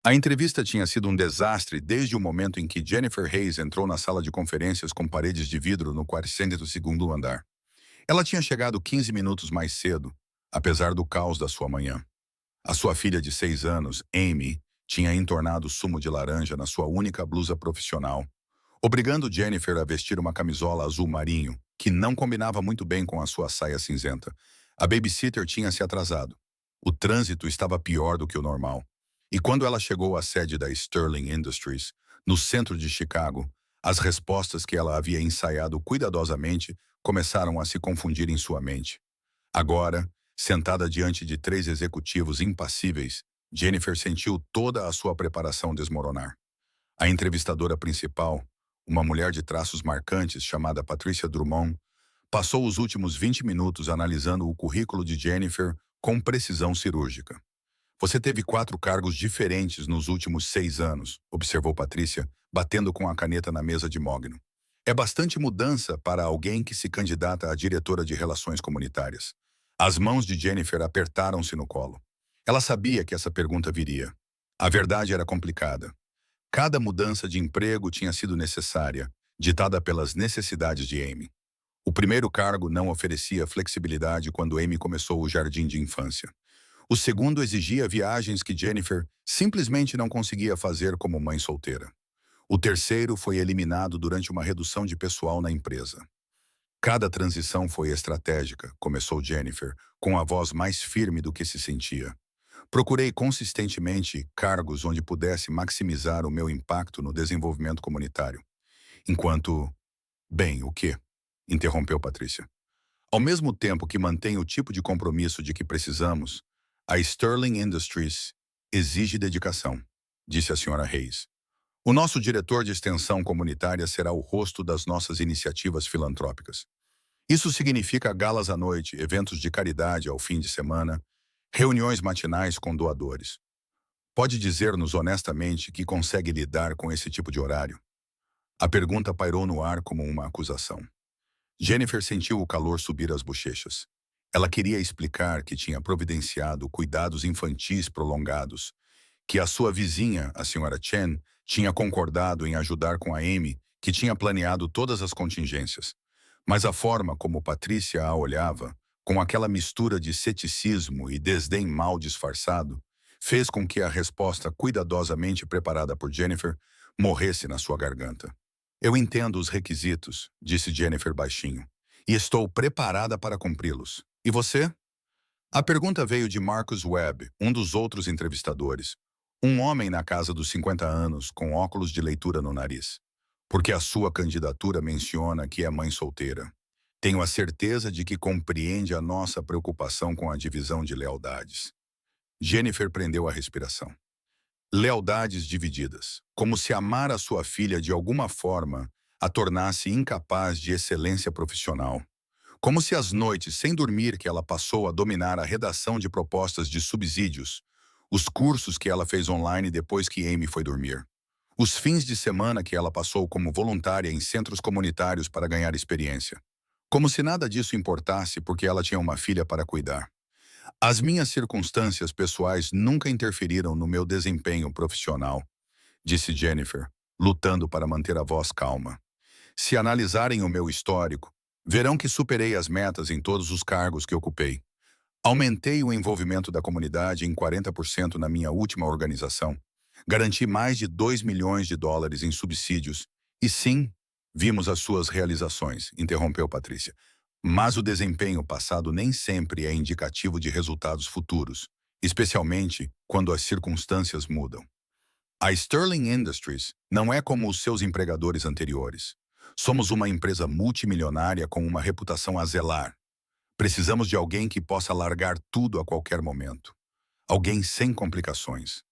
A entrevista tinha sido um desastre desde o momento em que Jennifer Hayes entrou na sala de conferências com paredes de vidro no 42º andar. Ela tinha chegado 15 minutos mais cedo, apesar do caos da sua manhã. A sua filha de 6 anos, Amy, tinha entornado sumo de laranja na sua única blusa profissional, obrigando Jennifer a vestir uma camisola azul marinho, que não combinava muito bem com a sua saia cinzenta. A babysitter tinha se atrasado. O trânsito estava pior do que o normal. E quando ela chegou à sede da Sterling Industries, no centro de Chicago, as respostas que ela havia ensaiado cuidadosamente começaram a se confundir em sua mente. Agora, sentada diante de 3 executivos impassíveis, Jennifer sentiu toda a sua preparação desmoronar. A entrevistadora principal, uma mulher de traços marcantes chamada Patricia Drummond, passou os últimos 20 minutos analisando o currículo de Jennifer com precisão cirúrgica. Você teve 4 cargos diferentes nos últimos 6 anos, observou Patrícia, batendo com a caneta na mesa de mogno. É bastante mudança para alguém que se candidata a diretora de relações comunitárias. As mãos de Jennifer apertaram-se no colo. Ela sabia que essa pergunta viria. A verdade era complicada. Cada mudança de emprego tinha sido necessária, ditada pelas necessidades de Amy. O primeiro cargo não oferecia flexibilidade quando Amy começou o jardim de infância. O segundo exigia viagens que Jennifer simplesmente não conseguia fazer como mãe solteira. O terceiro foi eliminado durante uma redução de pessoal na empresa. Cada transição foi estratégica, começou Jennifer, com a voz mais firme do que se sentia. Procurei consistentemente cargos onde pudesse maximizar o meu impacto no desenvolvimento comunitário. Enquanto... Bem, o quê? Interrompeu Patrícia. Ao mesmo tempo que mantém o tipo de compromisso de que precisamos, a Sterling Industries exige dedicação, disse a senhora Hayes. O nosso diretor de extensão comunitária será o rosto das nossas iniciativas filantrópicas. Isso significa galas à noite, eventos de caridade ao fim de semana, reuniões matinais com doadores. Pode dizer-nos honestamente que consegue lidar com esse tipo de horário? A pergunta pairou no ar como uma acusação. Jennifer sentiu o calor subir às bochechas. Ela queria explicar que tinha providenciado cuidados infantis prolongados, que a sua vizinha, a senhora Chen, tinha concordado em ajudar com a Amy, que tinha planeado todas as contingências. Mas a forma como Patrícia a olhava, com aquela mistura de ceticismo e desdém mal disfarçado, fez com que a resposta cuidadosamente preparada por Jennifer morresse na sua garganta. Eu entendo os requisitos, disse Jennifer baixinho, e estou preparada para cumpri-los. E você? A pergunta veio de Marcus Webb, um dos outros entrevistadores. Um homem na casa dos 50 anos, com óculos de leitura no nariz. Porque a sua candidatura menciona que é mãe solteira. Tenho a certeza de que compreende a nossa preocupação com a divisão de lealdades. Jennifer prendeu a respiração. Lealdades divididas, como se amar a sua filha de alguma forma a tornasse incapaz de excelência profissional. Como se as noites sem dormir que ela passou a dominar a redação de propostas de subsídios, os cursos que ela fez online depois que Amy foi dormir, os fins de semana que ela passou como voluntária em centros comunitários para ganhar experiência. Como se nada disso importasse porque ela tinha uma filha para cuidar. As minhas circunstâncias pessoais nunca interferiram no meu desempenho profissional, disse Jennifer, lutando para manter a voz calma. Se analisarem o meu histórico, verão que superei as metas em todos os cargos que ocupei. Aumentei o envolvimento da comunidade em 40% na minha última organização. Garanti mais de 2 milhões de dólares em subsídios. E sim, vimos as suas realizações, interrompeu Patrícia. Mas o desempenho passado nem sempre é indicativo de resultados futuros, especialmente quando as circunstâncias mudam. A Sterling Industries não é como os seus empregadores anteriores. Somos uma empresa multimilionária com uma reputação a zelar. Precisamos de alguém que possa largar tudo a qualquer momento. Alguém sem complicações.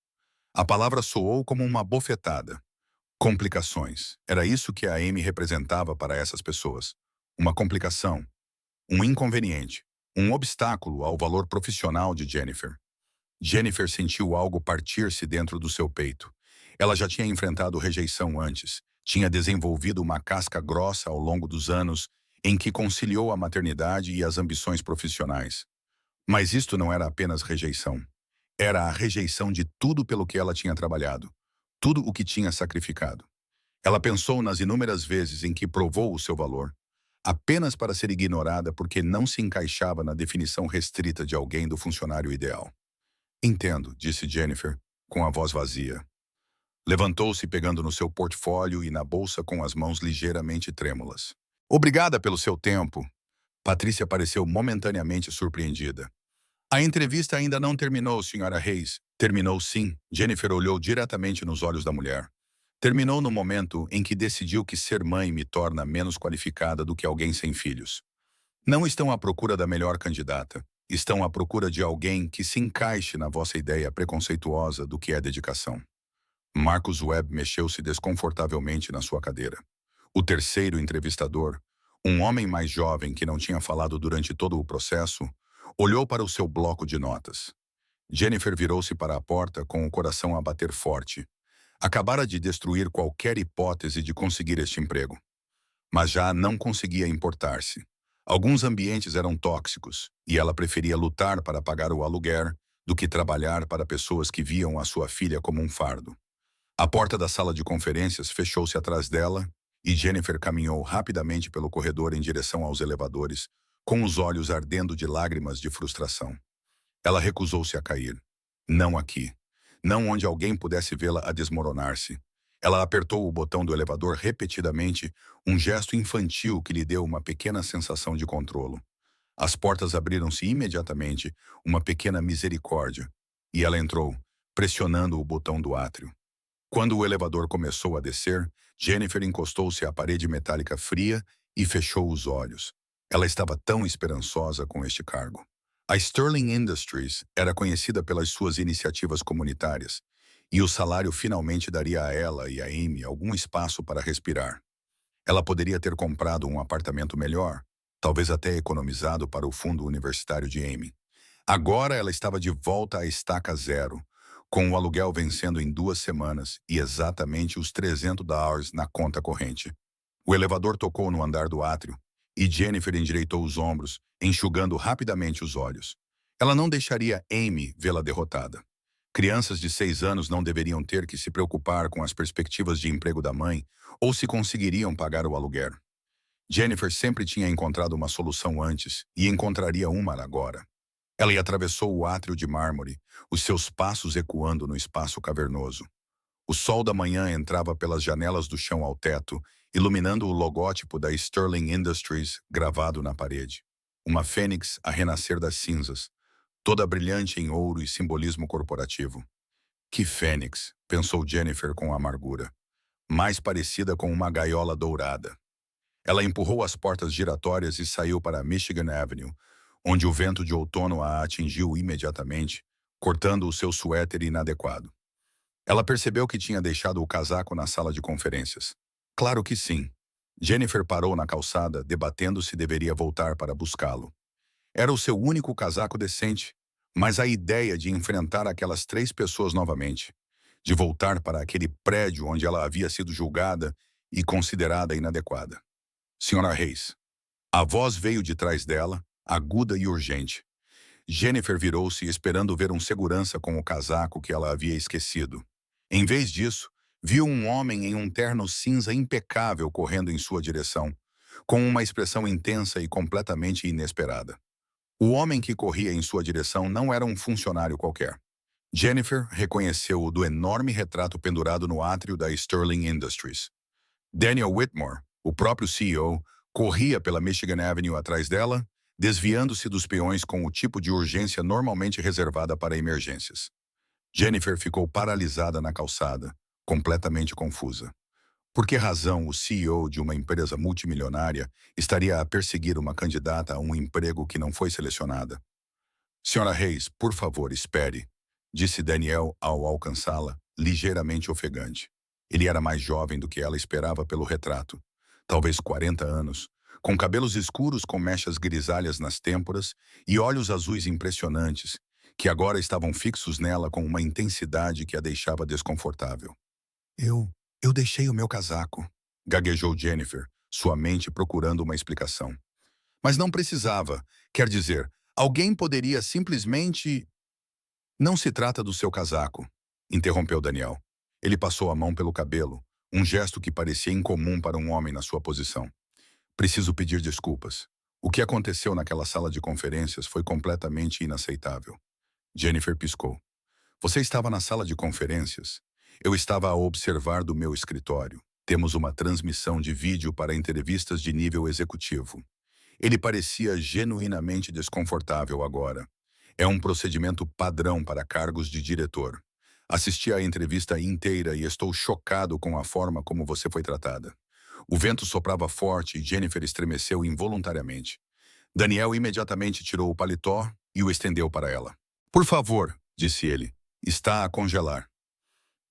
A palavra soou como uma bofetada. Complicações. Era isso que a Amy representava para essas pessoas. Uma complicação. Um inconveniente. Um obstáculo ao valor profissional de Jennifer. Jennifer sentiu algo partir-se dentro do seu peito. Ela já tinha enfrentado rejeição antes. Tinha desenvolvido uma casca grossa ao longo dos anos em que conciliou a maternidade e as ambições profissionais. Mas isto não era apenas rejeição. Era a rejeição de tudo pelo que ela tinha trabalhado, tudo o que tinha sacrificado. Ela pensou nas inúmeras vezes em que provou o seu valor, apenas para ser ignorada porque não se encaixava na definição restrita de alguém do funcionário ideal. Entendo, disse Jennifer, com a voz vazia. Levantou-se pegando no seu portfólio e na bolsa com as mãos ligeiramente trêmulas. Obrigada pelo seu tempo. Patrícia pareceu momentaneamente surpreendida. A entrevista ainda não terminou, senhora Reis. Terminou sim. Jennifer olhou diretamente nos olhos da mulher. Terminou no momento em que decidiu que ser mãe me torna menos qualificada do que alguém sem filhos. Não estão à procura da melhor candidata. Estão à procura de alguém que se encaixe na vossa ideia preconceituosa do que é dedicação. Marcus Webb mexeu-se desconfortavelmente na sua cadeira. O terceiro entrevistador, um homem mais jovem que não tinha falado durante todo o processo, olhou para o seu bloco de notas. Jennifer virou-se para a porta com o coração a bater forte. Acabara de destruir qualquer hipótese de conseguir este emprego. Mas já não conseguia importar-se. Alguns ambientes eram tóxicos, e ela preferia lutar para pagar o aluguer do que trabalhar para pessoas que viam a sua filha como um fardo. A porta da sala de conferências fechou-se atrás dela e Jennifer caminhou rapidamente pelo corredor em direção aos elevadores, com os olhos ardendo de lágrimas de frustração. Ela recusou-se a cair. Não aqui. Não onde alguém pudesse vê-la a desmoronar-se. Ela apertou o botão do elevador repetidamente, um gesto infantil que lhe deu uma pequena sensação de controlo. As portas abriram-se imediatamente, uma pequena misericórdia, e ela entrou, pressionando o botão do átrio. Quando o elevador começou a descer, Jennifer encostou-se à parede metálica fria e fechou os olhos. Ela estava tão esperançosa com este cargo. A Sterling Industries era conhecida pelas suas iniciativas comunitárias, e o salário finalmente daria a ela e a Amy algum espaço para respirar. Ela poderia ter comprado um apartamento melhor, talvez até economizado para o fundo universitário de Amy. Agora ela estava de volta à estaca zero, com o aluguel vencendo em 2 semanas e exatamente os $300 na conta corrente. O elevador tocou no andar do átrio e Jennifer endireitou os ombros, enxugando rapidamente os olhos. Ela não deixaria Amy vê-la derrotada. Crianças de 6 anos não deveriam ter que se preocupar com as perspectivas de emprego da mãe ou se conseguiriam pagar o aluguer. Jennifer sempre tinha encontrado uma solução antes e encontraria uma agora. Ela atravessou o átrio de mármore, os seus passos ecoando no espaço cavernoso. O sol da manhã entrava pelas janelas do chão ao teto, iluminando o logótipo da Sterling Industries gravado na parede. Uma fênix a renascer das cinzas, toda brilhante em ouro e simbolismo corporativo. Que fênix, pensou Jennifer com amargura. Mais parecida com uma gaiola dourada. Ela empurrou as portas giratórias e saiu para Michigan Avenue, onde o vento de outono a atingiu imediatamente, cortando o seu suéter inadequado. Ela percebeu que tinha deixado o casaco na sala de conferências. Claro que sim. Jennifer parou na calçada, debatendo se deveria voltar para buscá-lo. Era o seu único casaco decente, mas a ideia de enfrentar aquelas 3 pessoas novamente, de voltar para aquele prédio onde ela havia sido julgada e considerada inadequada. Senhora Reis. A voz veio de trás dela, aguda e urgente. Jennifer virou-se esperando ver um segurança com o casaco que ela havia esquecido. Em vez disso, viu um homem em um terno cinza impecável correndo em sua direção, com uma expressão intensa e completamente inesperada. O homem que corria em sua direção não era um funcionário qualquer. Jennifer reconheceu-o do enorme retrato pendurado no átrio da Sterling Industries. Daniel Whitmore, o próprio CEO, corria pela Michigan Avenue atrás dela, desviando-se dos peões com o tipo de urgência normalmente reservada para emergências. Jennifer ficou paralisada na calçada, completamente confusa. Por que razão o CEO de uma empresa multimilionária estaria a perseguir uma candidata a um emprego que não foi selecionada? Senhora Reis, por favor, espere, disse Daniel ao alcançá-la, ligeiramente ofegante. Ele era mais jovem do que ela esperava pelo retrato, talvez 40 anos, com cabelos escuros com mechas grisalhas nas têmporas e olhos azuis impressionantes, que agora estavam fixos nela com uma intensidade que a deixava desconfortável. Eu deixei o meu casaco, gaguejou Jennifer, sua mente procurando uma explicação. Mas não precisava, quer dizer, alguém poderia simplesmente... Não se trata do seu casaco, interrompeu Daniel. Ele passou a mão pelo cabelo, um gesto que parecia incomum para um homem na sua posição. Preciso pedir desculpas. O que aconteceu naquela sala de conferências foi completamente inaceitável. Jennifer piscou. Você estava na sala de conferências? Eu estava a observar do meu escritório. Temos uma transmissão de vídeo para entrevistas de nível executivo. Ele parecia genuinamente desconfortável agora. É um procedimento padrão para cargos de diretor. Assisti à entrevista inteira e estou chocado com a forma como você foi tratada. O vento soprava forte e Jennifer estremeceu involuntariamente. Daniel imediatamente tirou o paletó e o estendeu para ela. Por favor, disse ele, está a congelar.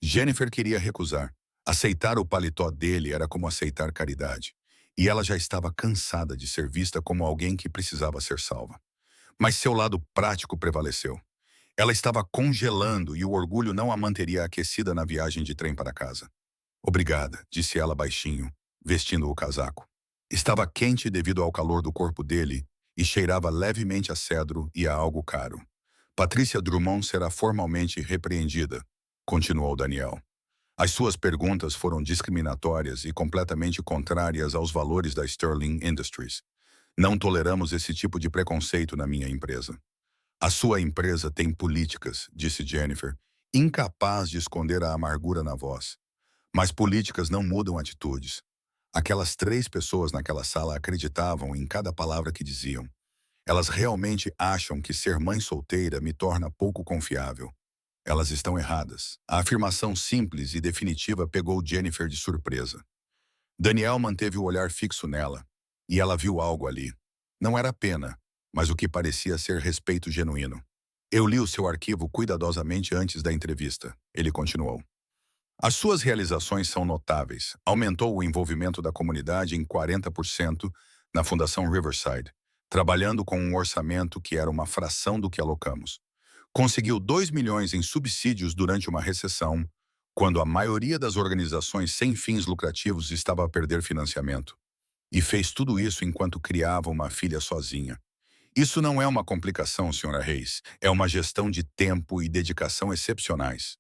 Jennifer queria recusar. Aceitar o paletó dele era como aceitar caridade. E ela já estava cansada de ser vista como alguém que precisava ser salva. Mas seu lado prático prevaleceu. Ela estava congelando e o orgulho não a manteria aquecida na viagem de trem para casa. Obrigada, disse ela baixinho, vestindo o casaco. Estava quente devido ao calor do corpo dele e cheirava levemente a cedro e a algo caro. Patrícia Drummond será formalmente repreendida, continuou Daniel. As suas perguntas foram discriminatórias e completamente contrárias aos valores da Sterling Industries. Não toleramos esse tipo de preconceito na minha empresa. A sua empresa tem políticas, disse Jennifer, incapaz de esconder a amargura na voz. Mas políticas não mudam atitudes. Aquelas 3 pessoas naquela sala acreditavam em cada palavra que diziam. Elas realmente acham que ser mãe solteira me torna pouco confiável. Elas estão erradas. A afirmação simples e definitiva pegou Jennifer de surpresa. Daniel manteve o olhar fixo nela, e ela viu algo ali. Não era pena, mas o que parecia ser respeito genuíno. Eu li o seu arquivo cuidadosamente antes da entrevista, ele continuou. As suas realizações são notáveis. Aumentou o envolvimento da comunidade em 40% na Fundação Riverside, trabalhando com um orçamento que era uma fração do que alocamos. Conseguiu 2 milhões em subsídios durante uma recessão, quando a maioria das organizações sem fins lucrativos estava a perder financiamento. E fez tudo isso enquanto criava uma filha sozinha. Isso não é uma complicação, Sra. Reis. É uma gestão de tempo e dedicação excepcionais.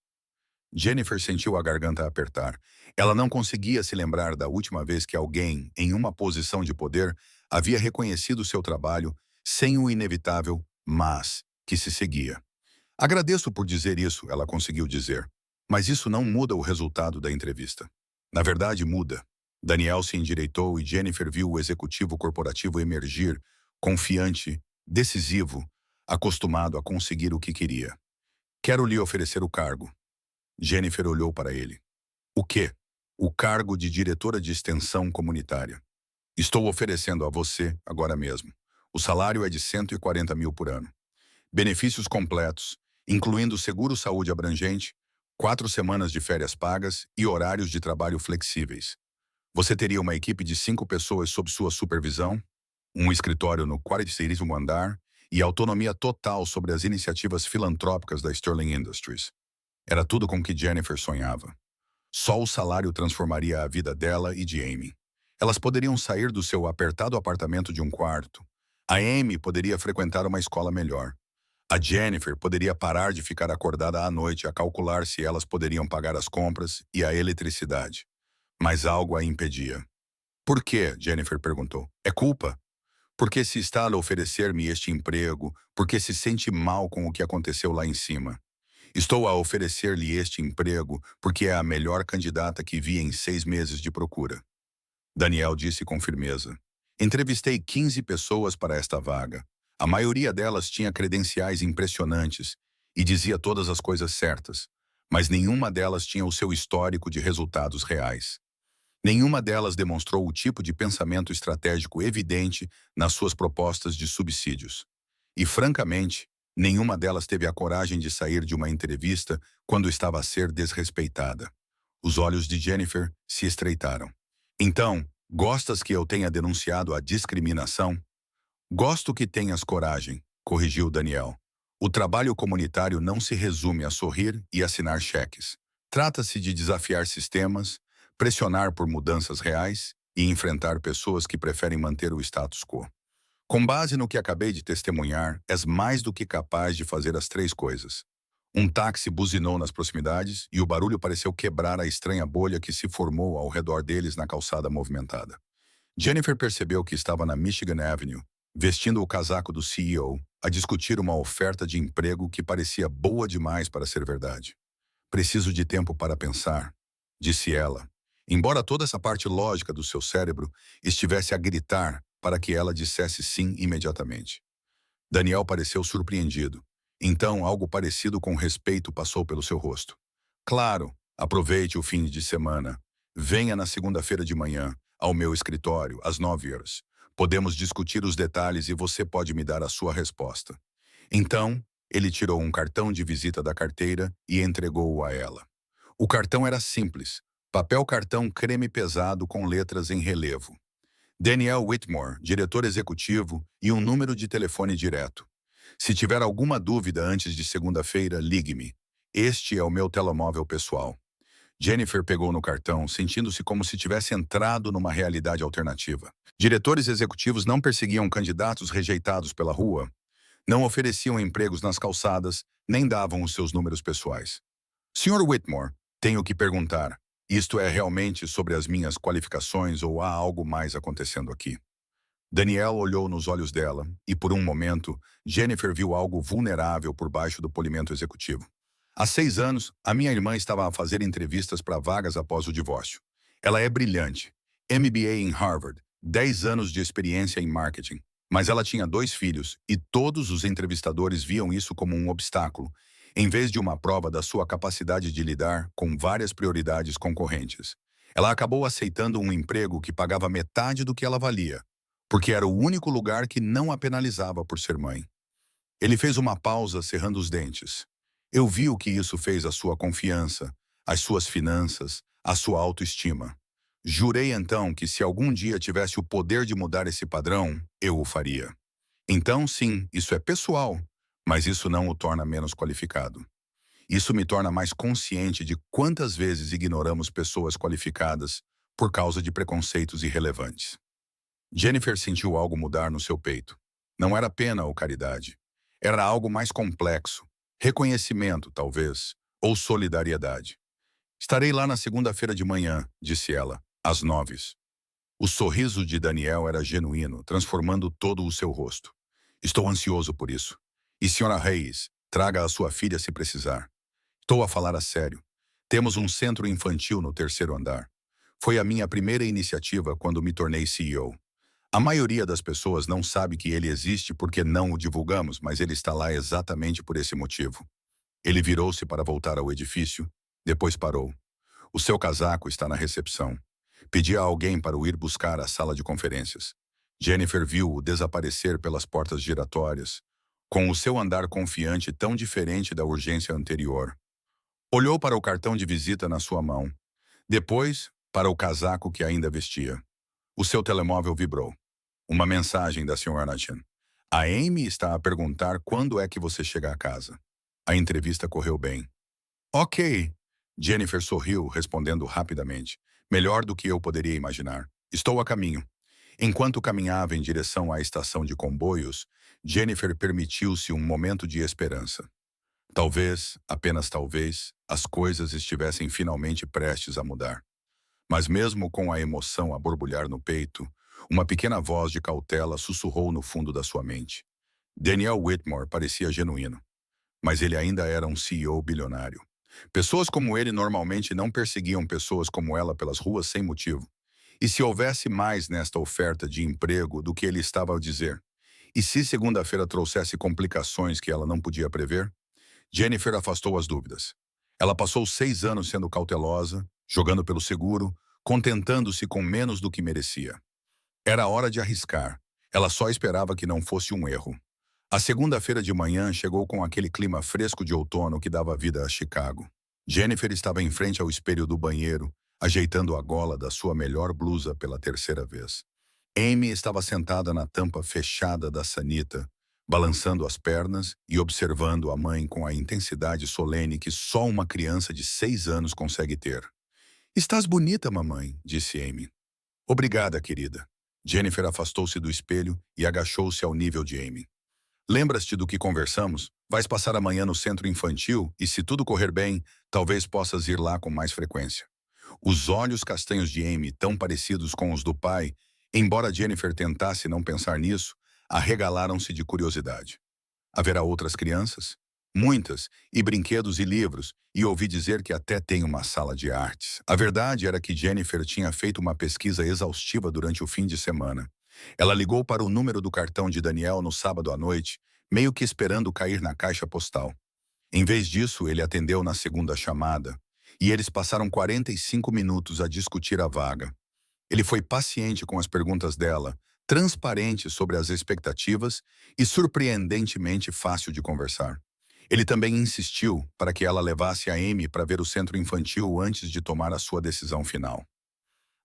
Jennifer sentiu a garganta apertar. Ela não conseguia se lembrar da última vez que alguém, em uma posição de poder, havia reconhecido seu trabalho sem o inevitável mas que se seguia. Agradeço por dizer isso, ela conseguiu dizer. Mas isso não muda o resultado da entrevista. Na verdade, muda. Daniel se endireitou e Jennifer viu o executivo corporativo emergir, confiante, decisivo, acostumado a conseguir o que queria. Quero lhe oferecer o cargo. Jennifer olhou para ele. O quê? O cargo de diretora de extensão comunitária. Estou oferecendo a você agora mesmo. O salário é de 140 mil por ano. Benefícios completos, incluindo seguro-saúde abrangente, 4 semanas de férias pagas e horários de trabalho flexíveis. Você teria uma equipe de 5 pessoas sob sua supervisão, um escritório no 46º andar e autonomia total sobre as iniciativas filantrópicas da Sterling Industries. Era tudo com que Jennifer sonhava. Só o salário transformaria a vida dela e de Amy. Elas poderiam sair do seu apertado apartamento de um quarto. A Amy poderia frequentar uma escola melhor. A Jennifer poderia parar de ficar acordada à noite a calcular se elas poderiam pagar as compras e a eletricidade. Mas algo a impedia. Por quê? Jennifer perguntou. É culpa? Porque se está a oferecer-me este emprego, porque se sente mal com o que aconteceu lá em cima. Estou a oferecer-lhe este emprego porque é a melhor candidata que vi em 6 meses de procura. Daniel disse com firmeza. Entrevistei 15 pessoas para esta vaga. A maioria delas tinha credenciais impressionantes e dizia todas as coisas certas, mas nenhuma delas tinha o seu histórico de resultados reais. Nenhuma delas demonstrou o tipo de pensamento estratégico evidente nas suas propostas de subsídios. E, francamente, nenhuma delas teve a coragem de sair de uma entrevista quando estava a ser desrespeitada. Os olhos de Jennifer se estreitaram. Então, gostas que eu tenha denunciado a discriminação? Gosto que tenhas coragem, corrigiu Daniel. O trabalho comunitário não se resume a sorrir e assinar cheques. Trata-se de desafiar sistemas, pressionar por mudanças reais e enfrentar pessoas que preferem manter o status quo. Com base no que acabei de testemunhar, és mais do que capaz de fazer as 3 coisas. Um táxi buzinou nas proximidades e o barulho pareceu quebrar a estranha bolha que se formou ao redor deles na calçada movimentada. Jennifer percebeu que estava na Michigan Avenue, vestindo o casaco do CEO, a discutir uma oferta de emprego que parecia boa demais para ser verdade. Preciso de tempo para pensar, disse ela, embora toda essa parte lógica do seu cérebro estivesse a gritar para que ela dissesse sim imediatamente. Daniel pareceu surpreendido. Então, algo parecido com respeito passou pelo seu rosto. Claro, aproveite o fim de semana. Venha na segunda-feira de manhã, ao meu escritório, às 9 horas. Podemos discutir os detalhes e você pode me dar a sua resposta. Então, ele tirou um cartão de visita da carteira e entregou-o a ela. O cartão era simples, papel cartão creme pesado com letras em relevo. Daniel Whitmore, diretor executivo, e um número de telefone direto. Se tiver alguma dúvida antes de segunda-feira, ligue-me. Este é o meu telemóvel pessoal. Jennifer pegou no cartão, sentindo-se como se tivesse entrado numa realidade alternativa. Diretores executivos não perseguiam candidatos rejeitados pela rua, não ofereciam empregos nas calçadas, nem davam os seus números pessoais. Sr. Whitmore, tenho que perguntar, isto é realmente sobre as minhas qualificações ou há algo mais acontecendo aqui? Daniel olhou nos olhos dela e, por um momento, Jennifer viu algo vulnerável por baixo do polimento executivo. Há 6 anos, a minha irmã estava a fazer entrevistas para vagas após o divórcio. Ela é brilhante, MBA em Harvard, 10 anos de experiência em marketing. Mas ela tinha 2 filhos e todos os entrevistadores viam isso como um obstáculo, em vez de uma prova da sua capacidade de lidar com várias prioridades concorrentes. Ela acabou aceitando um emprego que pagava metade do que ela valia, porque era o único lugar que não a penalizava por ser mãe. Ele fez uma pausa, cerrando os dentes. Eu vi o que isso fez à sua confiança, às suas finanças, à sua autoestima. Jurei então que se algum dia tivesse o poder de mudar esse padrão, eu o faria. Então, sim, isso é pessoal, mas isso não o torna menos qualificado. Isso me torna mais consciente de quantas vezes ignoramos pessoas qualificadas por causa de preconceitos irrelevantes. Jennifer sentiu algo mudar no seu peito. Não era pena ou caridade. Era algo mais complexo. Reconhecimento, talvez, ou solidariedade. Estarei lá na segunda-feira de manhã, disse ela, às 9. O sorriso de Daniel era genuíno, transformando todo o seu rosto. Estou ansioso por isso. E Sra. Reis, traga a sua filha se precisar. Estou a falar a sério. Temos um centro infantil no 3º andar. Foi a minha primeira iniciativa quando me tornei CEO. A maioria das pessoas não sabe que ele existe porque não o divulgamos, mas ele está lá exatamente por esse motivo. Ele virou-se para voltar ao edifício, depois parou. O seu casaco está na recepção. Pedi a alguém para o ir buscar à sala de conferências. Jennifer viu-o desaparecer pelas portas giratórias, com o seu andar confiante tão diferente da urgência anterior. Olhou para o cartão de visita na sua mão. Depois, para o casaco que ainda vestia. O seu telemóvel vibrou. Uma mensagem da Sra. Chen. A Amy está a perguntar quando é que você chega a casa. A entrevista correu bem. Ok. Jennifer sorriu, respondendo rapidamente. Melhor do que eu poderia imaginar. Estou a caminho. Enquanto caminhava em direção à estação de comboios, Jennifer permitiu-se um momento de esperança. Talvez, apenas talvez, as coisas estivessem finalmente prestes a mudar. Mas mesmo com a emoção a borbulhar no peito, uma pequena voz de cautela sussurrou no fundo da sua mente. Daniel Whitmore parecia genuíno, mas ele ainda era um CEO bilionário. Pessoas como ele normalmente não perseguiam pessoas como ela pelas ruas sem motivo. E se houvesse mais nesta oferta de emprego do que ele estava a dizer? E se segunda-feira trouxesse complicações que ela não podia prever? Jennifer afastou as dúvidas. Ela passou 6 anos sendo cautelosa, jogando pelo seguro, contentando-se com menos do que merecia. Era hora de arriscar. Ela só esperava que não fosse um erro. A segunda-feira de manhã chegou com aquele clima fresco de outono que dava vida a Chicago. Jennifer estava em frente ao espelho do banheiro, ajeitando a gola da sua melhor blusa pela 3ª vez. Amy estava sentada na tampa fechada da sanita, balançando as pernas e observando a mãe com a intensidade solene que só uma criança de 6 anos consegue ter. Estás bonita, mamãe, disse Amy. Obrigada, querida. Jennifer afastou-se do espelho e agachou-se ao nível de Amy. Lembras-te do que conversamos? Vais passar a manhã no centro infantil e, se tudo correr bem, talvez possas ir lá com mais frequência. Os olhos castanhos de Amy, tão parecidos com os do pai, embora Jennifer tentasse não pensar nisso, arregalaram-se de curiosidade. Haverá outras crianças? Muitas, e brinquedos e livros, e ouvi dizer que até tem uma sala de artes. A verdade era que Jennifer tinha feito uma pesquisa exaustiva durante o fim de semana. Ela ligou para o número do cartão de Daniel no sábado à noite, meio que esperando cair na caixa postal. Em vez disso, ele atendeu na segunda chamada, e eles passaram 45 minutos a discutir a vaga. Ele foi paciente com as perguntas dela, transparente sobre as expectativas e surpreendentemente fácil de conversar. Ele também insistiu para que ela levasse a Amy para ver o centro infantil antes de tomar a sua decisão final.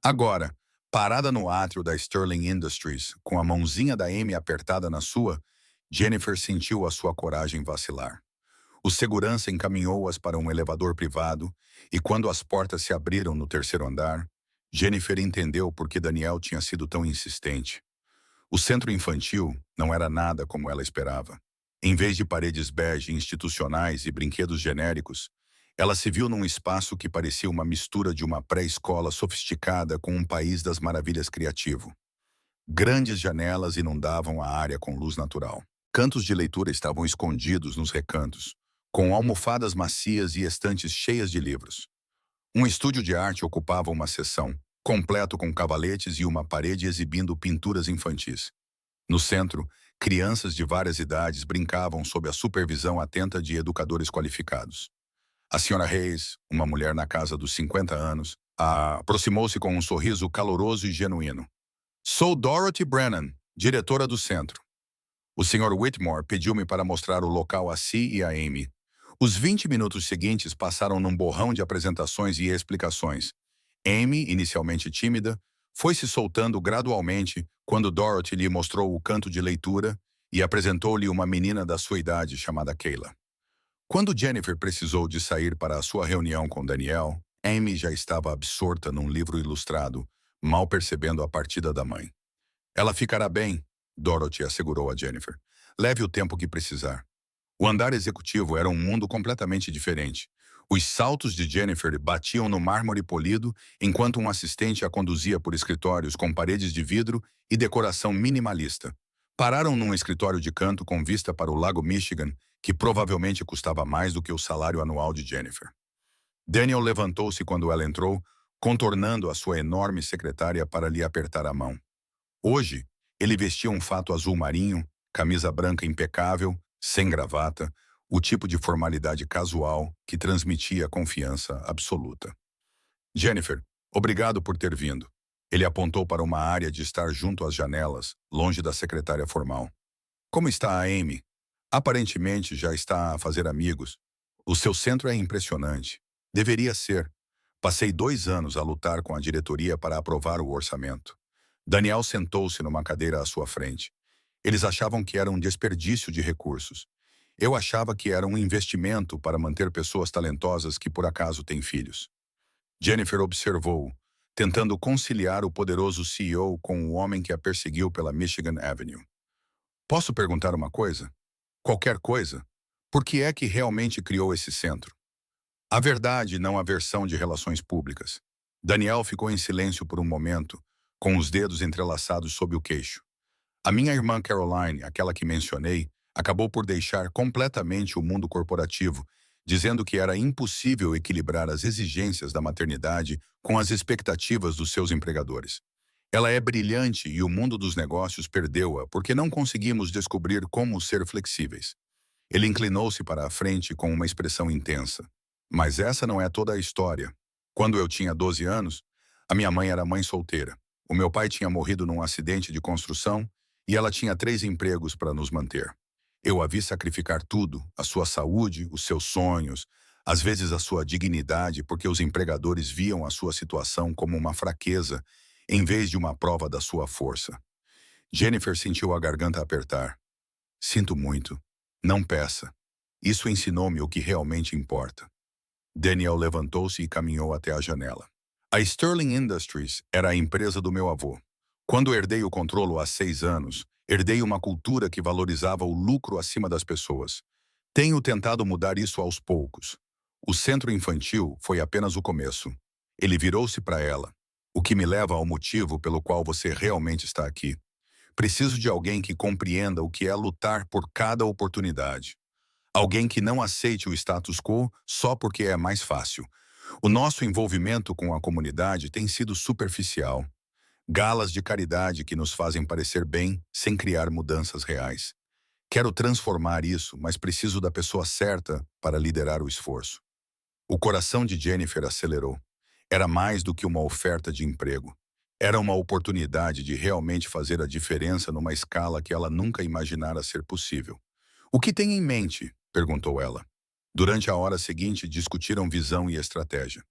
Agora, parada no átrio da Sterling Industries, com a mãozinha da Amy apertada na sua, Jennifer sentiu a sua coragem vacilar. O segurança encaminhou-as para um elevador privado, e quando as portas se abriram no terceiro andar, Jennifer entendeu por que Daniel tinha sido tão insistente. O centro infantil não era nada como ela esperava. Em vez de paredes bege institucionais e brinquedos genéricos, ela se viu num espaço que parecia uma mistura de uma pré-escola sofisticada com um país das maravilhas criativo. Grandes janelas inundavam a área com luz natural. Cantos de leitura estavam escondidos nos recantos, com almofadas macias e estantes cheias de livros. Um estúdio de arte ocupava uma seção, completo com cavaletes e uma parede exibindo pinturas infantis. No centro, crianças de várias idades brincavam sob a supervisão atenta de educadores qualificados. A senhora Hayes, uma mulher na casa dos 50 anos, aproximou-se com um sorriso caloroso e genuíno. Sou Dorothy Brennan, diretora do centro. O Sr. Whitmore pediu-me para mostrar o local a si e a Amy. Os 20 minutos seguintes passaram num borrão de apresentações e explicações. Amy, inicialmente tímida, foi se soltando gradualmente quando Dorothy lhe mostrou o canto de leitura e apresentou-lhe uma menina da sua idade chamada Kayla. Quando Jennifer precisou de sair para a sua reunião com Daniel, Amy já estava absorta num livro ilustrado, mal percebendo a partida da mãe. Ela ficará bem, Dorothy assegurou a Jennifer. Leve o tempo que precisar. O andar executivo era um mundo completamente diferente. Os saltos de Jennifer batiam no mármore polido, enquanto um assistente a conduzia por escritórios com paredes de vidro e decoração minimalista. Pararam num escritório de canto com vista para o Lago Michigan, que provavelmente custava mais do que o salário anual de Jennifer. Daniel levantou-se quando ela entrou, contornando a sua enorme secretária para lhe apertar a mão. Hoje, ele vestia um fato azul marinho, camisa branca impecável, sem gravata, o tipo de formalidade casual que transmitia confiança absoluta. Jennifer, obrigado por ter vindo. Ele apontou para uma área de estar junto às janelas, longe da secretária formal. Como está a Amy? Aparentemente já está a fazer amigos. O seu centro é impressionante. Deveria ser. Passei 2 anos a lutar com a diretoria para aprovar o orçamento. Daniel sentou-se numa cadeira à sua frente. Eles achavam que era um desperdício de recursos. Eu achava que era um investimento para manter pessoas talentosas que por acaso têm filhos. Jennifer observou, tentando conciliar o poderoso CEO com o homem que a perseguiu pela Michigan Avenue. Posso perguntar uma coisa? Qualquer coisa? Por que é que realmente criou esse centro? A verdade, não a versão de relações públicas. Daniel ficou em silêncio por um momento, com os dedos entrelaçados sob o queixo. A minha irmã Caroline, aquela que mencionei, acabou por deixar completamente o mundo corporativo, dizendo que era impossível equilibrar as exigências da maternidade com as expectativas dos seus empregadores. Ela é brilhante e o mundo dos negócios perdeu-a porque não conseguimos descobrir como ser flexíveis. Ele inclinou-se para a frente com uma expressão intensa. Mas essa não é toda a história. Quando eu tinha 12 anos, a minha mãe era mãe solteira. O meu pai tinha morrido num acidente de construção e ela tinha 3 empregos para nos manter. Eu a vi sacrificar tudo, a sua saúde, os seus sonhos, às vezes a sua dignidade, porque os empregadores viam a sua situação como uma fraqueza, em vez de uma prova da sua força. Jennifer sentiu a garganta apertar. Sinto muito. Não peça. Isso ensinou-me o que realmente importa. Daniel levantou-se e caminhou até a janela. A Sterling Industries era a empresa do meu avô. Quando herdei o controle há 6 anos, herdei uma cultura que valorizava o lucro acima das pessoas. Tenho tentado mudar isso aos poucos. O centro infantil foi apenas o começo. Ele virou-se para ela. O que me leva ao motivo pelo qual você realmente está aqui. Preciso de alguém que compreenda o que é lutar por cada oportunidade. Alguém que não aceite o status quo só porque é mais fácil. O nosso envolvimento com a comunidade tem sido superficial. Galas de caridade que nos fazem parecer bem sem criar mudanças reais. Quero transformar isso, mas preciso da pessoa certa para liderar o esforço. O coração de Jennifer acelerou. Era mais do que uma oferta de emprego. Era uma oportunidade de realmente fazer a diferença numa escala que ela nunca imaginara ser possível. O que tem em mente? Perguntou ela. Durante a hora seguinte, discutiram visão e estratégia.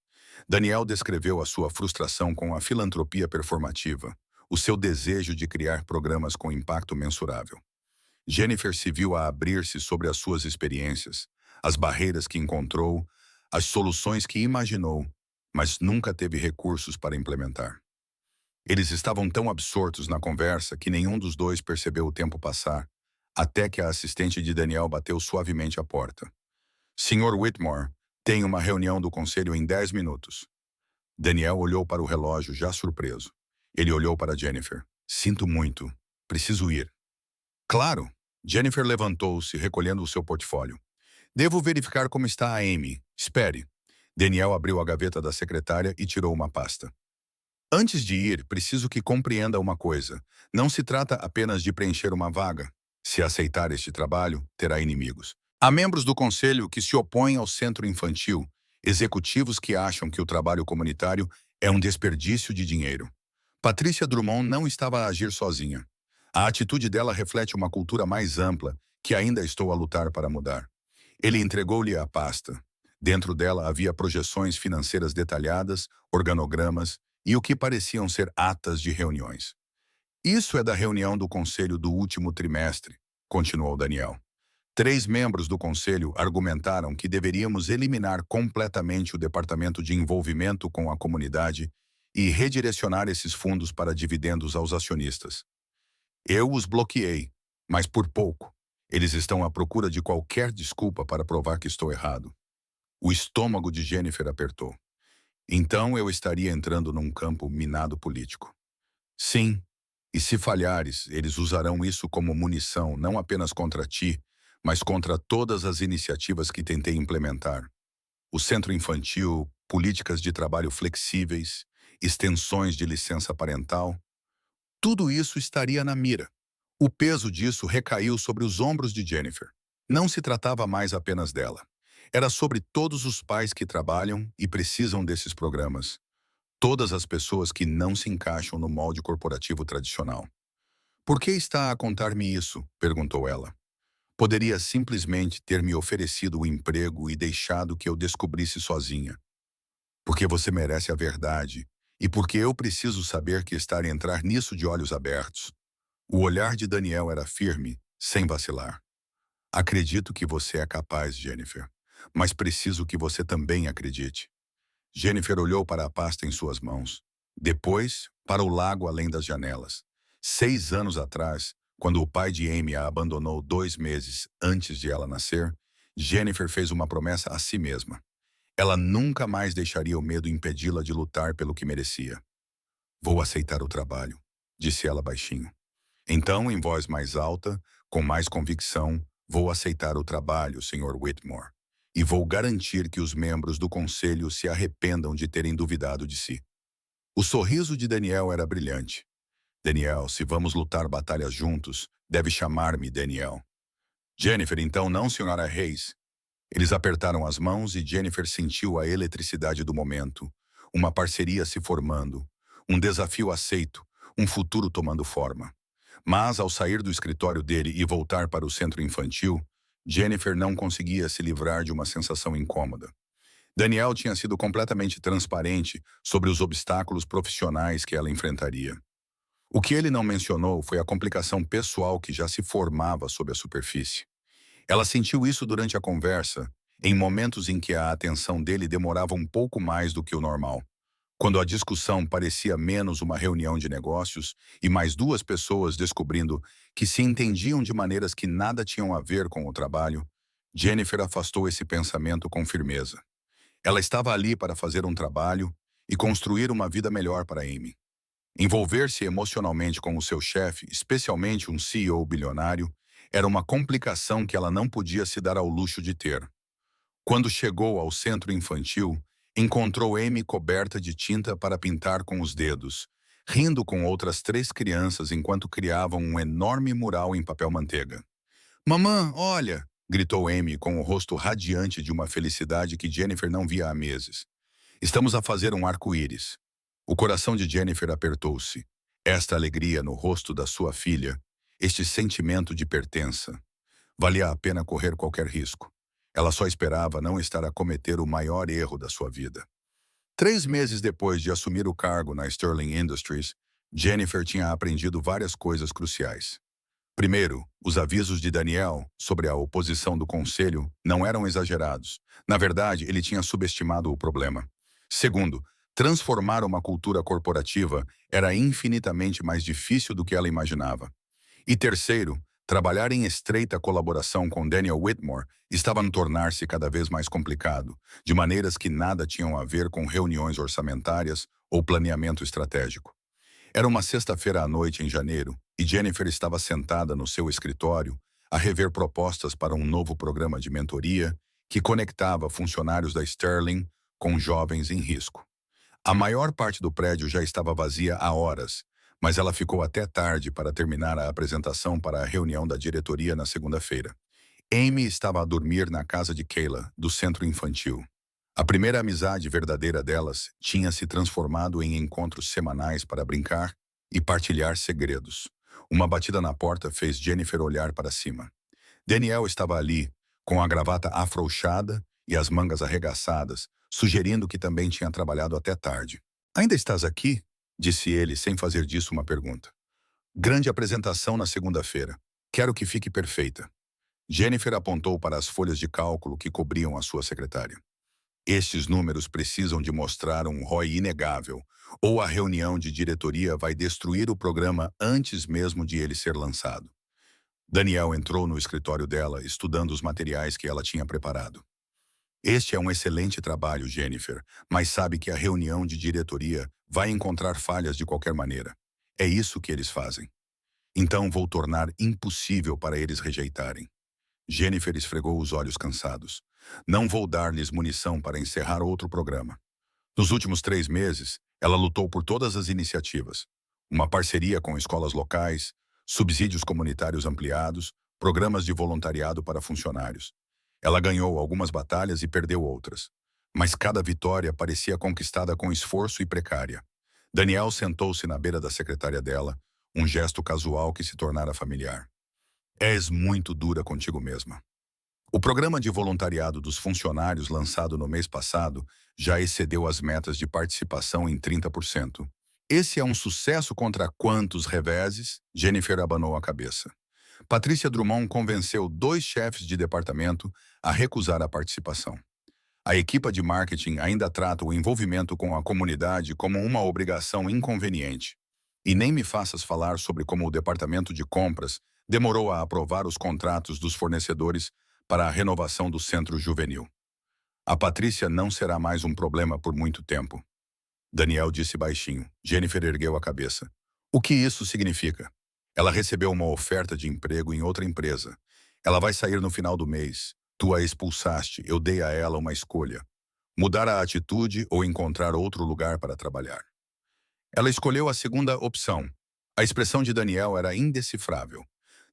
Daniel descreveu a sua frustração com a filantropia performativa, o seu desejo de criar programas com impacto mensurável. Jennifer se viu a abrir-se sobre as suas experiências, as barreiras que encontrou, as soluções que imaginou, mas nunca teve recursos para implementar. Eles estavam tão absortos na conversa que nenhum dos dois percebeu o tempo passar, até que a assistente de Daniel bateu suavemente à porta. Sr. Whitmore, tem uma reunião do conselho em 10 minutos. Daniel olhou para o relógio, já surpreso. Ele olhou para Jennifer. Sinto muito. Preciso ir. Claro. Jennifer levantou-se, recolhendo o seu portfólio. Devo verificar como está a Amy. Espere. Daniel abriu a gaveta da secretária e tirou uma pasta. Antes de ir, preciso que compreenda uma coisa. Não se trata apenas de preencher uma vaga. Se aceitar este trabalho, terá inimigos. Há membros do conselho que se opõem ao centro infantil, executivos que acham que o trabalho comunitário é um desperdício de dinheiro. Patrícia Drummond não estava a agir sozinha. A atitude dela reflete uma cultura mais ampla que ainda estou a lutar para mudar. Ele entregou-lhe a pasta. Dentro dela havia projeções financeiras detalhadas, organogramas e o que pareciam ser atas de reuniões. Isso é da reunião do conselho do último trimestre, continuou Daniel. 3 membros do conselho argumentaram que deveríamos eliminar completamente o departamento de envolvimento com a comunidade e redirecionar esses fundos para dividendos aos acionistas. Eu os bloqueei, mas por pouco. Eles estão à procura de qualquer desculpa para provar que estou errado. O estômago de Jennifer apertou. Então eu estaria entrando num campo minado político. Sim, e se falhares, eles usarão isso como munição não apenas contra ti, mas contra todas as iniciativas que tentei implementar. O centro infantil, políticas de trabalho flexíveis, extensões de licença parental, tudo isso estaria na mira. O peso disso recaiu sobre os ombros de Jennifer. Não se tratava mais apenas dela. Era sobre todos os pais que trabalham e precisam desses programas. Todas as pessoas que não se encaixam no molde corporativo tradicional. Por que está a contar-me isso? Perguntou ela. Poderia simplesmente ter me oferecido o emprego e deixado que eu descobrisse sozinha. Porque você merece a verdade e porque eu preciso saber que está a entrar nisso de olhos abertos. O olhar de Daniel era firme, sem vacilar. Acredito que você é capaz, Jennifer, mas preciso que você também acredite. Jennifer olhou para a pasta em suas mãos. Depois, para o lago além das janelas. 6 anos atrás, quando o pai de Amy a abandonou 2 meses antes de ela nascer, Jennifer fez uma promessa a si mesma. Ela nunca mais deixaria o medo impedi-la de lutar pelo que merecia. Vou aceitar o trabalho, disse ela baixinho. Então, em voz mais alta, com mais convicção, vou aceitar o trabalho, Sr. Whitmore. E vou garantir que os membros do conselho se arrependam de terem duvidado de si. O sorriso de Daniel era brilhante. Daniel, se vamos lutar batalhas juntos, deve chamar-me Daniel. Jennifer, então não, Sra. Hayes. Eles apertaram as mãos e Jennifer sentiu a eletricidade do momento. Uma parceria se formando. Um desafio aceito. Um futuro tomando forma. Mas, ao sair do escritório dele e voltar para o centro infantil, Jennifer não conseguia se livrar de uma sensação incômoda. Daniel tinha sido completamente transparente sobre os obstáculos profissionais que ela enfrentaria. O que ele não mencionou foi a complicação pessoal que já se formava sob a superfície. Ela sentiu isso durante a conversa, em momentos em que a atenção dele demorava um pouco mais do que o normal. Quando a discussão parecia menos uma reunião de negócios e mais 2 pessoas descobrindo que se entendiam de maneiras que nada tinham a ver com o trabalho, Jennifer afastou esse pensamento com firmeza. Ela estava ali para fazer um trabalho e construir uma vida melhor para Amy. Envolver-se emocionalmente com o seu chefe, especialmente um CEO bilionário, era uma complicação que ela não podia se dar ao luxo de ter. Quando chegou ao centro infantil, encontrou Amy coberta de tinta para pintar com os dedos, rindo com outras 3 crianças enquanto criavam um enorme mural em papel manteiga. Mamã, olha! Gritou Amy com o rosto radiante de uma felicidade que Jennifer não via há meses. Estamos a fazer um arco-íris. O coração de Jennifer apertou-se. Esta alegria no rosto da sua filha, este sentimento de pertença. Valia a pena correr qualquer risco. Ela só esperava não estar a cometer o maior erro da sua vida. 3 meses depois de assumir o cargo na Sterling Industries, Jennifer tinha aprendido várias coisas cruciais. Primeiro, os avisos de Daniel sobre a oposição do conselho não eram exagerados. Na verdade, ele tinha subestimado o problema. Segundo, transformar uma cultura corporativa era infinitamente mais difícil do que ela imaginava. E terceiro, trabalhar em estreita colaboração com Daniel Whitmore estava a tornar-se cada vez mais complicado, de maneiras que nada tinham a ver com reuniões orçamentárias ou planeamento estratégico. Era uma sexta-feira à noite em janeiro e Jennifer estava sentada no seu escritório a rever propostas para um novo programa de mentoria que conectava funcionários da Sterling com jovens em risco. A maior parte do prédio já estava vazia há horas, mas ela ficou até tarde para terminar a apresentação para a reunião da diretoria na segunda-feira. Amy estava a dormir na casa de Kayla, do centro infantil. A primeira amizade verdadeira delas tinha se transformado em encontros semanais para brincar e partilhar segredos. Uma batida na porta fez Jennifer olhar para cima. Daniel estava ali, com a gravata afrouxada e as mangas arregaçadas, sugerindo que também tinha trabalhado até tarde. "Ainda estás aqui?" disse ele, sem fazer disso uma pergunta. "Grande apresentação na segunda-feira. Quero que fique perfeita." Jennifer apontou para as folhas de cálculo que cobriam a sua secretária. "Estes números precisam de mostrar um ROI inegável, ou a reunião de diretoria vai destruir o programa antes mesmo de ele ser lançado." Daniel entrou no escritório dela, estudando os materiais que ela tinha preparado. "Este é um excelente trabalho, Jennifer, mas sabe que a reunião de diretoria vai encontrar falhas de qualquer maneira. É isso que eles fazem. Então vou tornar impossível para eles rejeitarem." Jennifer esfregou os olhos cansados. "Não vou dar-lhes munição para encerrar outro programa." Nos últimos 3 meses, ela lutou por todas as iniciativas. Uma parceria com escolas locais, subsídios comunitários ampliados, programas de voluntariado para funcionários. Ela ganhou algumas batalhas e perdeu outras. Mas cada vitória parecia conquistada com esforço e precária. Daniel sentou-se na beira da secretária dela, um gesto casual que se tornara familiar. "És muito dura contigo mesma." O programa de voluntariado dos funcionários lançado no mês passado já excedeu as metas de participação em 30%. "Esse é um sucesso contra quantos reveses?" Jennifer abanou a cabeça. Patrícia Drummond convenceu 2 chefes de departamento a recusar a participação. A equipa de marketing ainda trata o envolvimento com a comunidade como uma obrigação inconveniente. E nem me faças falar sobre como o departamento de compras demorou a aprovar os contratos dos fornecedores para a renovação do centro juvenil. "A Patrícia não será mais um problema por muito tempo." Daniel disse baixinho. Jennifer ergueu a cabeça. "O que isso significa?" "Ela recebeu uma oferta de emprego em outra empresa. Ela vai sair no final do mês. Tu a expulsaste, eu dei a ela uma escolha. Mudar a atitude ou encontrar outro lugar para trabalhar." Ela escolheu a segunda opção. A expressão de Daniel era indecifrável.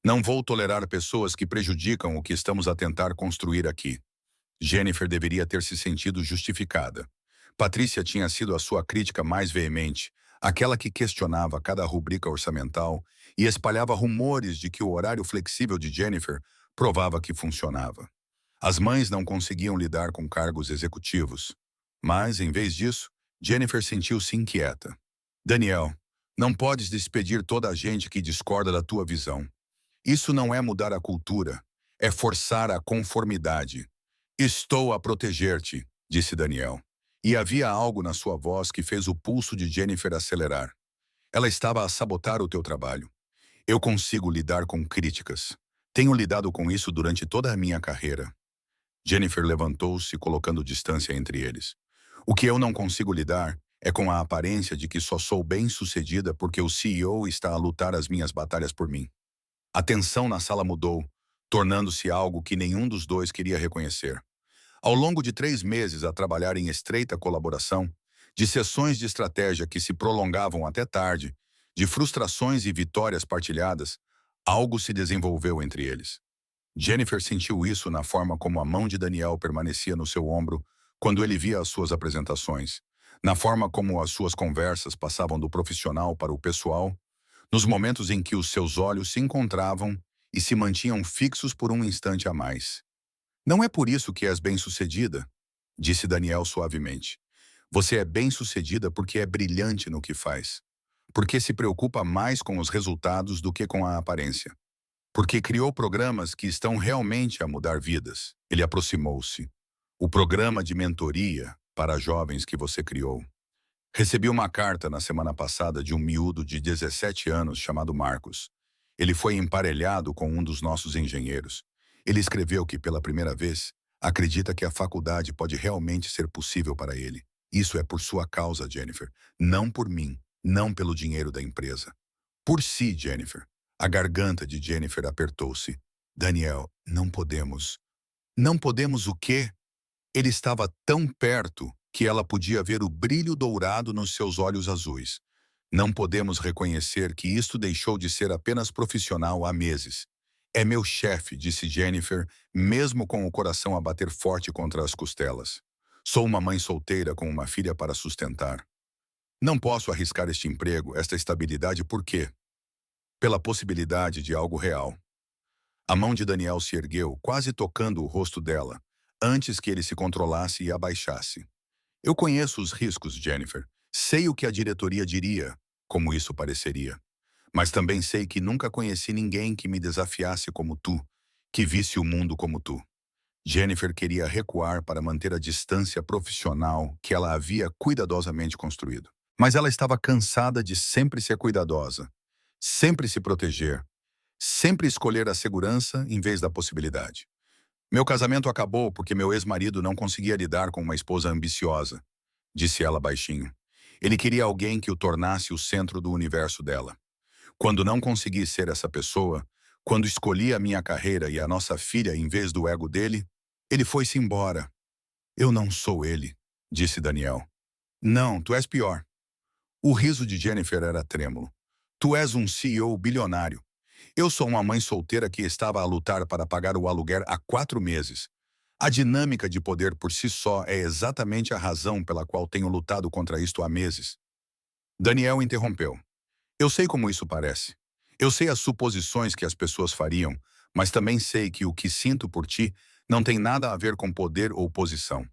"Não vou tolerar pessoas que prejudicam o que estamos a tentar construir aqui." Jennifer deveria ter se sentido justificada. Patrícia tinha sido a sua crítica mais veemente, aquela que questionava cada rubrica orçamental e espalhava rumores de que o horário flexível de Jennifer provava que funcionava. As mães não conseguiam lidar com cargos executivos. Mas, em vez disso, Jennifer sentiu-se inquieta. "Daniel, não podes despedir toda a gente que discorda da tua visão. Isso não é mudar a cultura, é forçar a conformidade." "Estou a proteger-te", disse Daniel. E havia algo na sua voz que fez o pulso de Jennifer acelerar. "Ela estava a sabotar o teu trabalho. Eu consigo lidar com críticas. Tenho lidado com isso durante toda a minha carreira." Jennifer levantou-se, colocando distância entre eles. O que eu não consigo lidar é com a aparência de que só sou bem-sucedida porque o CEO está a lutar as minhas batalhas por mim. A tensão na sala mudou, tornando-se algo que nenhum dos dois queria reconhecer. Ao longo de 3 meses a trabalhar em estreita colaboração, de sessões de estratégia que se prolongavam até tarde, de frustrações e vitórias partilhadas, algo se desenvolveu entre eles. Jennifer sentiu isso na forma como a mão de Daniel permanecia no seu ombro quando ele via as suas apresentações, na forma como as suas conversas passavam do profissional para o pessoal, nos momentos em que os seus olhos se encontravam e se mantinham fixos por um instante a mais. Não é por isso que és bem-sucedida, disse Daniel suavemente. Você é bem-sucedida porque é brilhante no que faz. Porque se preocupa mais com os resultados do que com a aparência. Porque criou programas que estão realmente a mudar vidas. Ele aproximou-se. O programa de mentoria para jovens que você criou. Recebi uma carta na semana passada de um miúdo de 17 anos chamado Marcos. Ele foi emparelhado com um dos nossos engenheiros. Ele escreveu que, pela primeira vez, acredita que a faculdade pode realmente ser possível para ele. Isso é por sua causa, Jennifer. Não por mim. Não pelo dinheiro da empresa. Por si, Jennifer. A garganta de Jennifer apertou-se. Daniel, não podemos. Não podemos o quê? Ele estava tão perto que ela podia ver o brilho dourado nos seus olhos azuis. Não podemos reconhecer que isto deixou de ser apenas profissional há meses. É meu chefe, disse Jennifer, mesmo com o coração a bater forte contra as costelas. Sou uma mãe solteira com uma filha para sustentar. Não posso arriscar este emprego, esta estabilidade, por quê? Pela possibilidade de algo real. A mão de Daniel se ergueu, quase tocando o rosto dela, antes que ele se controlasse e abaixasse. Eu conheço os riscos, Jennifer. Sei o que a diretoria diria, como isso pareceria. Mas também sei que nunca conheci ninguém que me desafiasse como tu, que visse o mundo como tu. Jennifer queria recuar para manter a distância profissional que ela havia cuidadosamente construído. Mas ela estava cansada de sempre ser cuidadosa, sempre se proteger, sempre escolher a segurança em vez da possibilidade. Meu casamento acabou porque meu ex-marido não conseguia lidar com uma esposa ambiciosa, disse ela baixinho. Ele queria alguém que o tornasse o centro do universo dela. Quando não consegui ser essa pessoa, quando escolhi a minha carreira e a nossa filha em vez do ego dele, ele foi-se embora. Eu não sou ele, disse Daniel. Não, tu és pior. O riso de Jennifer era trêmulo. Tu és um CEO bilionário. Eu sou uma mãe solteira que estava a lutar para pagar o aluguer há 4 meses. A dinâmica de poder por si só é exatamente a razão pela qual tenho lutado contra isto há meses. Daniel interrompeu. Eu sei como isso parece. Eu sei as suposições que as pessoas fariam, mas também sei que o que sinto por ti não tem nada a ver com poder ou posição.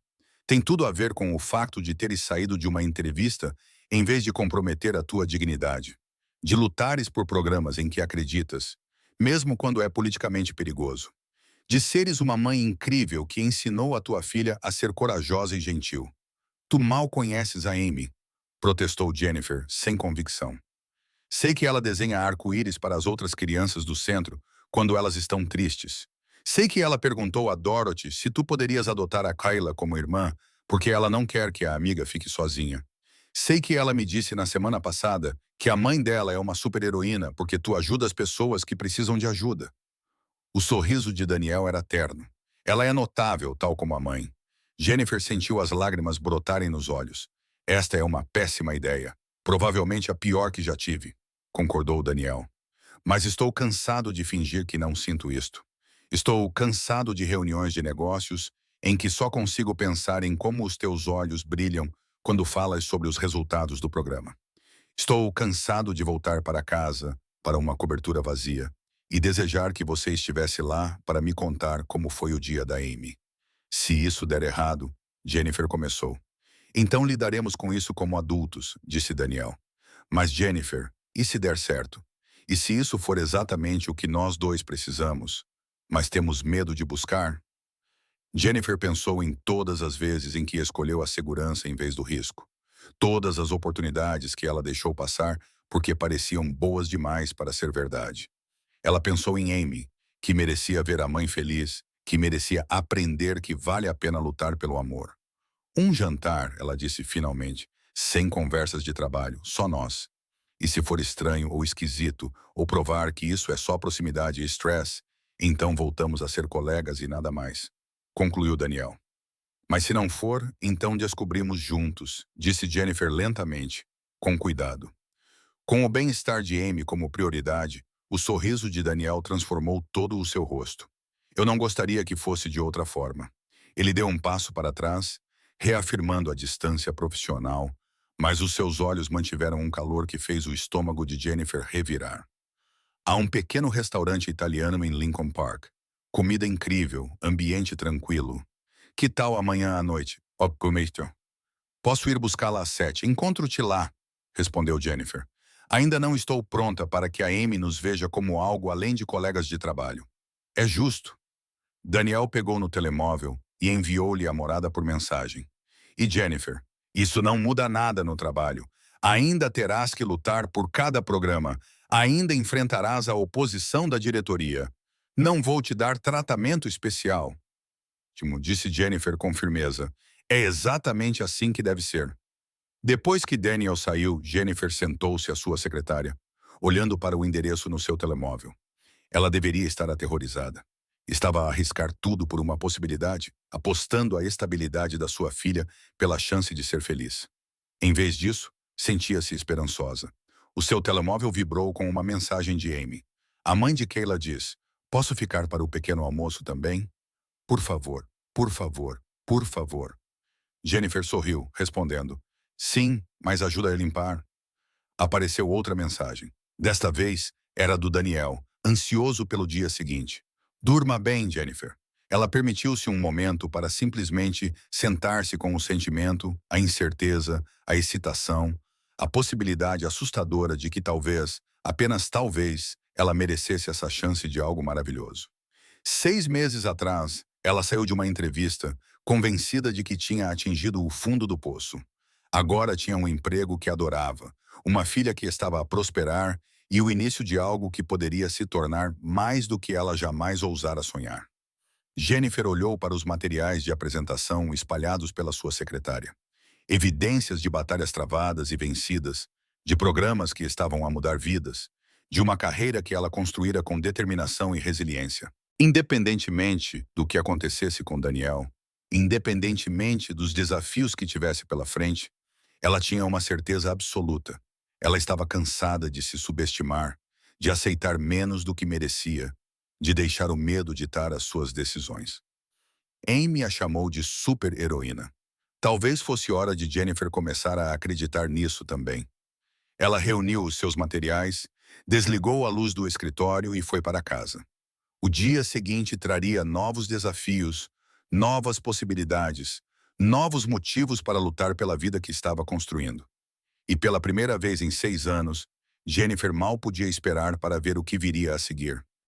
Tem tudo a ver com o facto de teres saído de uma entrevista em vez de comprometer a tua dignidade. De lutares por programas em que acreditas, mesmo quando é politicamente perigoso. De seres uma mãe incrível que ensinou a tua filha a ser corajosa e gentil. Tu mal conheces a Amy, protestou Jennifer, sem convicção. Sei que ela desenha arco-íris para as outras crianças do centro quando elas estão tristes. Sei que ela perguntou a Dorothy se tu poderias adotar a Kyla como irmã, porque ela não quer que a amiga fique sozinha. Sei que ela me disse na semana passada que a mãe dela é uma super-heroína porque tu ajuda as pessoas que precisam de ajuda. O sorriso de Daniel era terno. Ela é notável, tal como a mãe. Jennifer sentiu as lágrimas brotarem nos olhos. Esta é uma péssima ideia. Provavelmente a pior que já tive, concordou Daniel. Mas estou cansado de fingir que não sinto isto. Estou cansado de reuniões de negócios em que só consigo pensar em como os teus olhos brilham quando falas sobre os resultados do programa. Estou cansado de voltar para casa, para uma cobertura vazia, e desejar que você estivesse lá para me contar como foi o dia da Amy. Se isso der errado, Jennifer começou. Então lidaremos com isso como adultos, disse Daniel. Mas Jennifer, e se der certo? E se isso for exatamente o que nós dois precisamos, mas temos medo de buscar? Jennifer pensou em todas as vezes em que escolheu a segurança em vez do risco. Todas as oportunidades que ela deixou passar porque pareciam boas demais para ser verdade. Ela pensou em Amy, que merecia ver a mãe feliz, que merecia aprender que vale a pena lutar pelo amor. Um jantar, ela disse finalmente, sem conversas de trabalho, só nós. E se for estranho ou esquisito, ou provar que isso é só proximidade e estresse, então voltamos a ser colegas e nada mais. Concluiu Daniel. Mas se não for, então descobrimos juntos, disse Jennifer lentamente, com cuidado. Com o bem-estar de Amy como prioridade, o sorriso de Daniel transformou todo o seu rosto. Eu não gostaria que fosse de outra forma. Ele deu um passo para trás, reafirmando a distância profissional, mas os seus olhos mantiveram um calor que fez o estômago de Jennifer revirar. Há um pequeno restaurante italiano em Lincoln Park. Comida incrível, ambiente tranquilo. Que tal amanhã à noite? Opcomesto. Posso ir buscá-la às 7. Encontro-te lá, respondeu Jennifer. Ainda não estou pronta para que a Amy nos veja como algo além de colegas de trabalho. É justo. Daniel pegou no telemóvel e enviou-lhe a morada por mensagem. E Jennifer, isso não muda nada no trabalho. Ainda terás que lutar por cada programa. Ainda enfrentarás a oposição da diretoria. Não vou te dar tratamento especial, disse Jennifer com firmeza. É exatamente assim que deve ser. Depois que Daniel saiu, Jennifer sentou-se à sua secretária, olhando para o endereço no seu telemóvel. Ela deveria estar aterrorizada. Estava a arriscar tudo por uma possibilidade, apostando a estabilidade da sua filha pela chance de ser feliz. Em vez disso, sentia-se esperançosa. O seu telemóvel vibrou com uma mensagem de Amy. A mãe de Kayla diz: "Posso ficar para o pequeno almoço também? Por favor, por favor, por favor." Jennifer sorriu, respondendo: "Sim, mas ajuda a limpar." Apareceu outra mensagem. Desta vez, era do Daniel, ansioso pelo dia seguinte. "Durma bem, Jennifer." Ela permitiu-se um momento para simplesmente sentar-se com o sentimento, a incerteza, a excitação, a possibilidade assustadora de que talvez, apenas talvez, ela merecesse essa chance de algo maravilhoso. 6 meses atrás, ela saiu de uma entrevista, convencida de que tinha atingido o fundo do poço. Agora tinha um emprego que adorava, uma filha que estava a prosperar e o início de algo que poderia se tornar mais do que ela jamais ousara sonhar. Jennifer olhou para os materiais de apresentação espalhados pela sua secretária. Evidências de batalhas travadas e vencidas, de programas que estavam a mudar vidas, de uma carreira que ela construíra com determinação e resiliência. Independentemente do que acontecesse com Daniel, independentemente dos desafios que tivesse pela frente, ela tinha uma certeza absoluta. Ela estava cansada de se subestimar, de aceitar menos do que merecia, de deixar o medo ditar as suas decisões. Amy a chamou de super-heroína. Talvez fosse hora de Jennifer começar a acreditar nisso também. Ela reuniu os seus materiais, desligou a luz do escritório e foi para casa. O dia seguinte traria novos desafios, novas possibilidades, novos motivos para lutar pela vida que estava construindo. E pela primeira vez em 6 anos, Jennifer mal podia esperar para ver o que viria a seguir.